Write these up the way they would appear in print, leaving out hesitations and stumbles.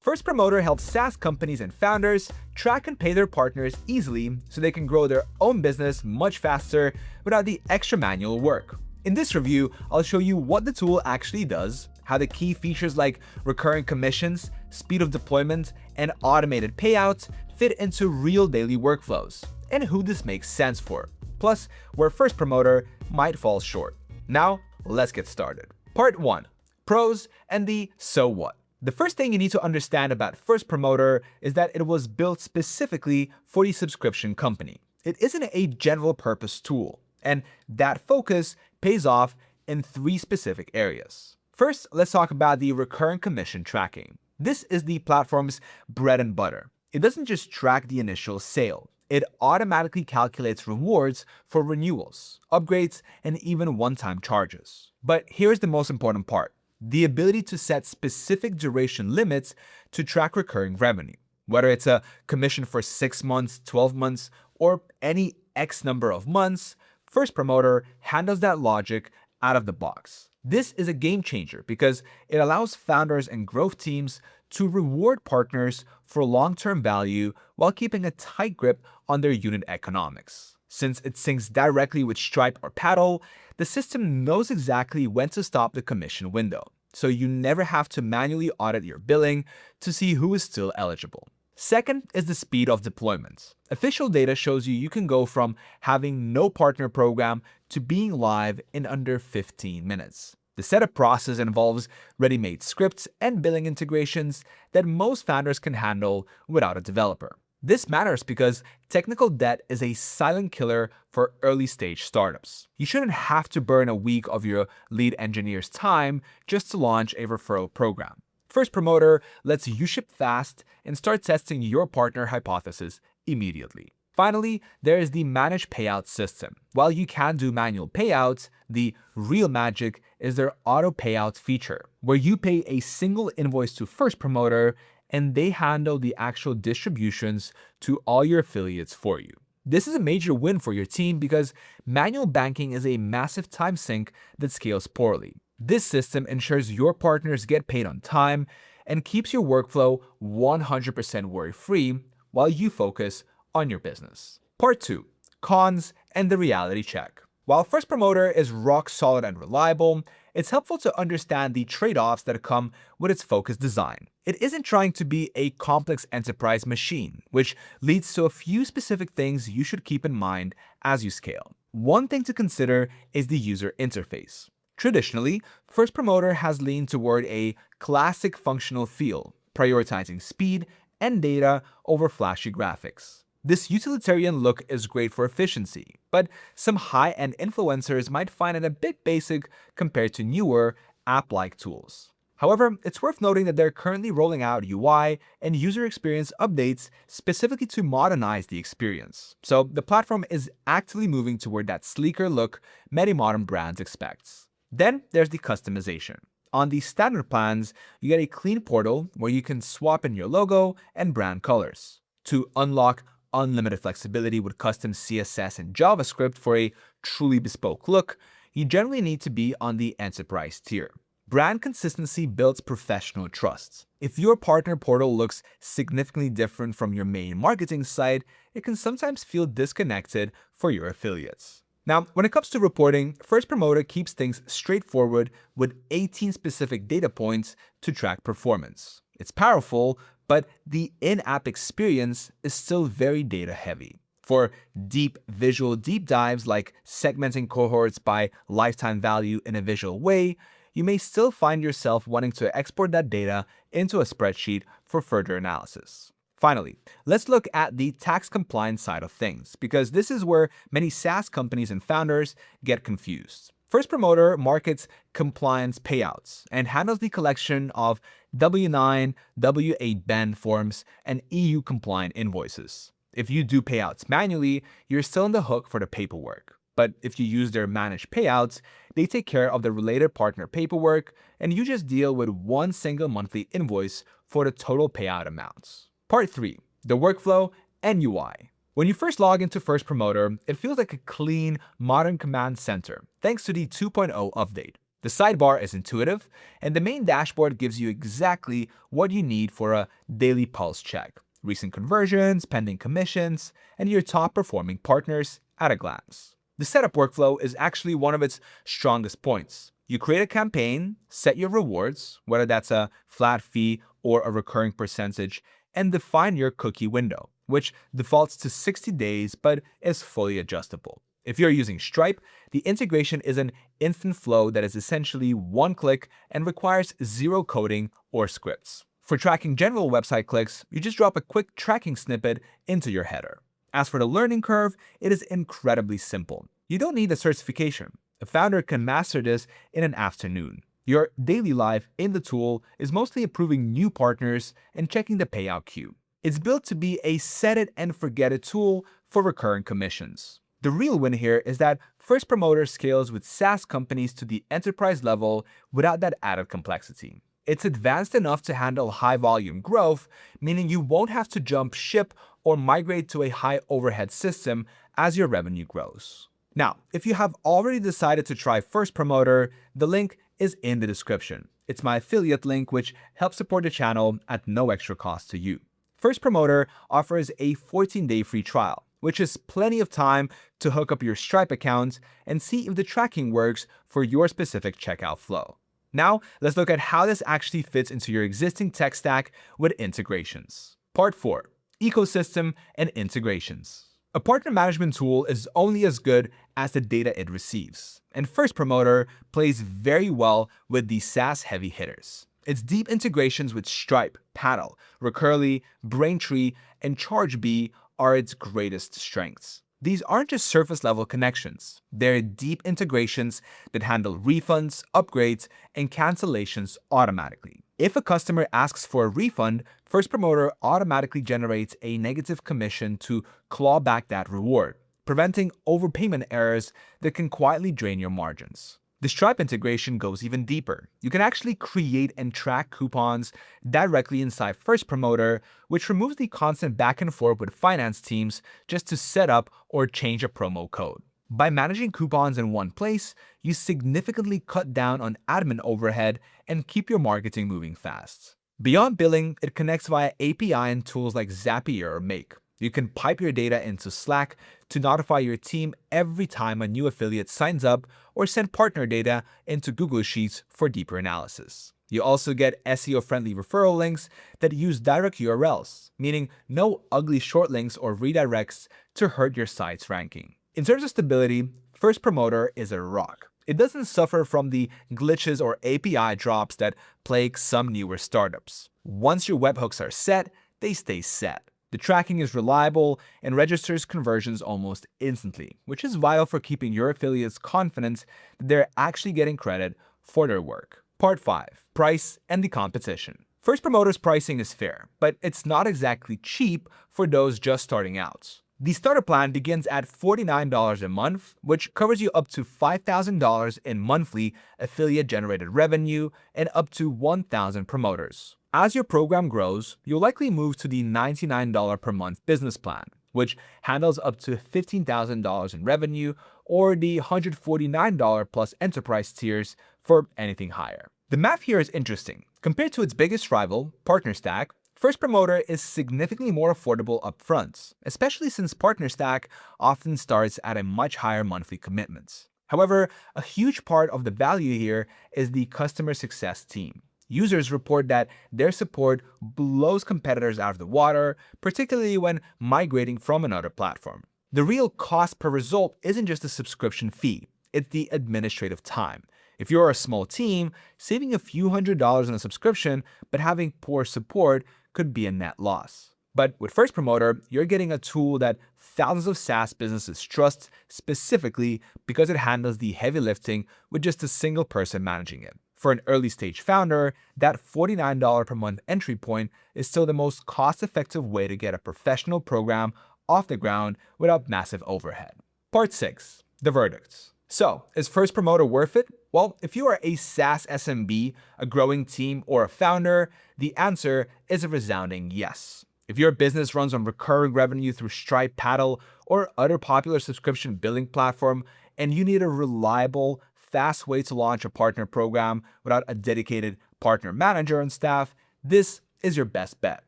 FirstPromoter helps SaaS companies and founders track and pay their partners easily so they can grow their own business much faster without the extra manual work. In this review, I'll show you what the tool actually does, how the key features like recurring commissions, speed of deployment, and automated payouts fit into real daily workflows, and who this makes sense for, plus where FirstPromoter might fall short. Now, let's get started. Part 1. Pros and the so what. The first thing you need to understand about FirstPromoter is that it was built specifically for the subscription company. It isn't a general purpose tool, and that focus pays off in 3 specific areas. First, let's talk about the recurring commission tracking. This is the platform's bread and butter. It doesn't just track the initial sale. It automatically calculates rewards for renewals, upgrades, and even one-time charges. But here's the most important part: the ability to set specific duration limits to track recurring revenue. Whether it's a commission for 6 months, 12 months, or any X number of months, FirstPromoter handles that logic out of the box. This is a game changer because it allows founders and growth teams to reward partners for long-term value while keeping a tight grip on their unit economics. Since it syncs directly with Stripe or Paddle, the system knows exactly when to stop the commission window, so you never have to manually audit your billing to see who is still eligible. Second is the speed of deployment. Official data shows you can go from having no partner program to being live in under 15 minutes. The setup process involves ready-made scripts and billing integrations that most founders can handle without a developer. This matters because technical debt is a silent killer for early-stage startups. You shouldn't have to burn a week of your lead engineer's time just to launch a referral program. FirstPromoter lets you ship fast and start testing your partner hypothesis immediately. Finally, there is the managed payout system. While you can do manual payouts, the real magic is their auto payouts feature, where you pay a single invoice to FirstPromoter and they handle the actual distributions to all your affiliates for you. This is a major win for your team because manual banking is a massive time sink that scales poorly. This system ensures your partners get paid on time and keeps your workflow 100% worry-free while you focus on your business. Part 2. Cons and the reality check. While FirstPromoter is rock solid and reliable, it's helpful to understand the trade-offs that come with its focused design. It isn't trying to be a complex enterprise machine, which leads to a few specific things you should keep in mind as you scale. One thing to consider is the user interface. Traditionally, FirstPromoter has leaned toward a classic functional feel, prioritizing speed and data over flashy graphics. This utilitarian look is great for efficiency, but some high-end influencers might find it a bit basic compared to newer, app-like tools. However, it's worth noting that they're currently rolling out UI and user experience updates specifically to modernize the experience. So the platform is actively moving toward that sleeker look many modern brands expect. Then there's the customization. On the standard plans, you get a clean portal where you can swap in your logo and brand colors. To unlock unlimited flexibility with custom CSS and JavaScript for a truly bespoke look, you generally need to be on the enterprise tier. Brand consistency builds professional trust. If your partner portal looks significantly different from your main marketing site, it can sometimes feel disconnected for your affiliates. Now, when it comes to reporting, FirstPromoter keeps things straightforward with 18 specific data points to track performance. It's powerful, but the in-app experience is still very data-heavy. For deep visual deep dives like segmenting cohorts by lifetime value in a visual way, you may still find yourself wanting to export that data into a spreadsheet for further analysis. Finally, let's look at the tax compliance side of things, because this is where many SaaS companies and founders get confused. FirstPromoter markets compliance payouts and handles the collection of W-9, W-8 BEN forms, and EU-compliant invoices. If you do payouts manually, you're still on the hook for the paperwork. But if you use their managed payouts, they take care of the related partner paperwork, and you just deal with one single monthly invoice for the total payout amounts. Part 3. The workflow and UI. When you first log into FirstPromoter, it feels like a clean, modern command center, thanks to the 2.0 update. The sidebar is intuitive, and the main dashboard gives you exactly what you need for a daily pulse check: recent conversions, pending commissions, and your top performing partners at a glance. The setup workflow is actually one of its strongest points. You create a campaign, set your rewards, whether that's a flat fee or a recurring percentage, and define your cookie window, which defaults to 60 days but is fully adjustable. If you're using Stripe, the integration is an instant flow that is essentially one click and requires zero coding or scripts. For tracking general website clicks, you just drop a quick tracking snippet into your header. As for the learning curve, it is incredibly simple. You don't need a certification. A founder can master this in an afternoon. Your daily life in the tool is mostly approving new partners and checking the payout queue. It's built to be a set it and forget it tool for recurring commissions. The real win here is that FirstPromoter scales with SaaS companies to the enterprise level without that added complexity. It's advanced enough to handle high volume growth, meaning you won't have to jump ship or migrate to a high overhead system as your revenue grows. Now, if you have already decided to try FirstPromoter, the link is in the description. It's my affiliate link, which helps support the channel at no extra cost to you. FirstPromoter offers a 14-day free trial, which is plenty of time to hook up your Stripe account and see if the tracking works for your specific checkout flow. Now, let's look at how this actually fits into your existing tech stack with integrations. Part 4. Ecosystem and integrations. A partner management tool is only as good as the data it receives, and FirstPromoter plays very well with the SaaS heavy hitters. Its deep integrations with Stripe, Paddle, Recurly, Braintree, and ChargeBee are its greatest strengths. These aren't just surface-level connections. They're deep integrations that handle refunds, upgrades, and cancellations automatically. If a customer asks for a refund, FirstPromoter automatically generates a negative commission to claw back that reward, preventing overpayment errors that can quietly drain your margins. The Stripe integration goes even deeper. You can actually create and track coupons directly inside FirstPromoter, which removes the constant back and forth with finance teams just to set up or change a promo code. By managing coupons in one place, you significantly cut down on admin overhead and keep your marketing moving fast. Beyond billing, it connects via API and tools like Zapier or Make. You can pipe your data into Slack to notify your team every time a new affiliate signs up, or send partner data into Google Sheets for deeper analysis. You also get SEO-friendly referral links that use direct URLs, meaning no ugly short links or redirects to hurt your site's ranking. In terms of stability, FirstPromoter is a rock. It doesn't suffer from the glitches or API drops that plague some newer startups. Once your webhooks are set, they stay set. The tracking is reliable and registers conversions almost instantly, which is vital for keeping your affiliates confident that they're actually getting credit for their work. Part 5. Price and the competition. FirstPromoter's pricing is fair, but it's not exactly cheap for those just starting out. The starter plan begins at $49 a month, which covers you up to $5,000 in monthly affiliate-generated revenue and up to 1,000 promoters. As your program grows, you'll likely move to the $99 per month business plan, which handles up to $15,000 in revenue, or the $149 plus enterprise tiers for anything higher. The math here is interesting. Compared to its biggest rival, PartnerStack, FirstPromoter is significantly more affordable upfront, especially since PartnerStack often starts at a much higher monthly commitment. However, a huge part of the value here is the customer success team. Users report that their support blows competitors out of the water, particularly when migrating from another platform. The real cost per result isn't just the subscription fee, it's the administrative time. If you're a small team, saving a few $100s on a subscription but having poor support could be a net loss. But with FirstPromoter, you're getting a tool that thousands of SaaS businesses trust, specifically because it handles the heavy lifting with just a single person managing it. For an early-stage founder, that $49 per month entry point is still the most cost-effective way to get a professional program off the ground without massive overhead. Part 6. The verdicts. So, is FirstPromoter worth it? Well, if you are a SaaS SMB, a growing team, or a founder, the answer is a resounding yes. If your business runs on recurring revenue through Stripe, Paddle, or other popular subscription billing platform, and you need a reliable, fast way to launch a partner program without a dedicated partner manager on staff, this is your best bet.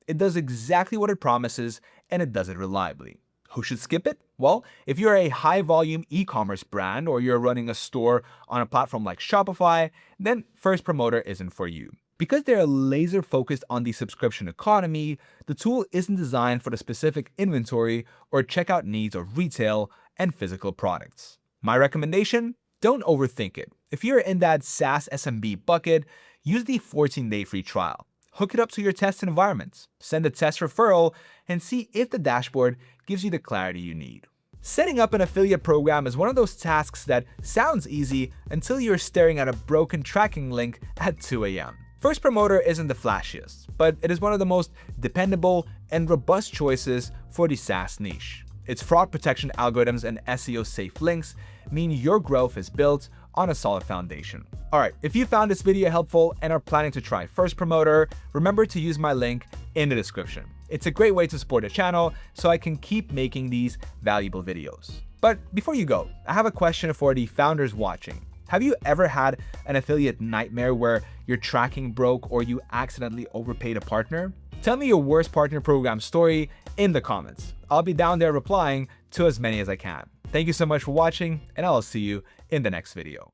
It does exactly what it promises, and it does it reliably. Who should skip it? Well, if you're a high-volume e-commerce brand or you're running a store on a platform like Shopify, then FirstPromoter isn't for you. Because they're laser-focused on the subscription economy, the tool isn't designed for the specific inventory or checkout needs of retail and physical products. My recommendation? Don't overthink it. If you're in that SaaS SMB bucket, use the 14-day free trial. Hook it up to your test environments, send a test referral, and see if the dashboard gives you the clarity you need. Setting up an affiliate program is one of those tasks that sounds easy until you're staring at a broken tracking link at 2 a.m. FirstPromoter isn't the flashiest, but it is one of the most dependable and robust choices for the SaaS niche. Its fraud protection algorithms and SEO-safe links mean your growth is built on a solid foundation. Alright, if you found this video helpful and are planning to try FirstPromoter, remember to use my link in the description. It's a great way to support the channel so I can keep making these valuable videos. But before you go, I have a question for the founders watching. Have you ever had an affiliate nightmare where your tracking broke or you accidentally overpaid a partner? Tell me your worst partner program story in the comments. I'll be down there replying to as many as I can. Thank you so much for watching, and I'll see you in the next video.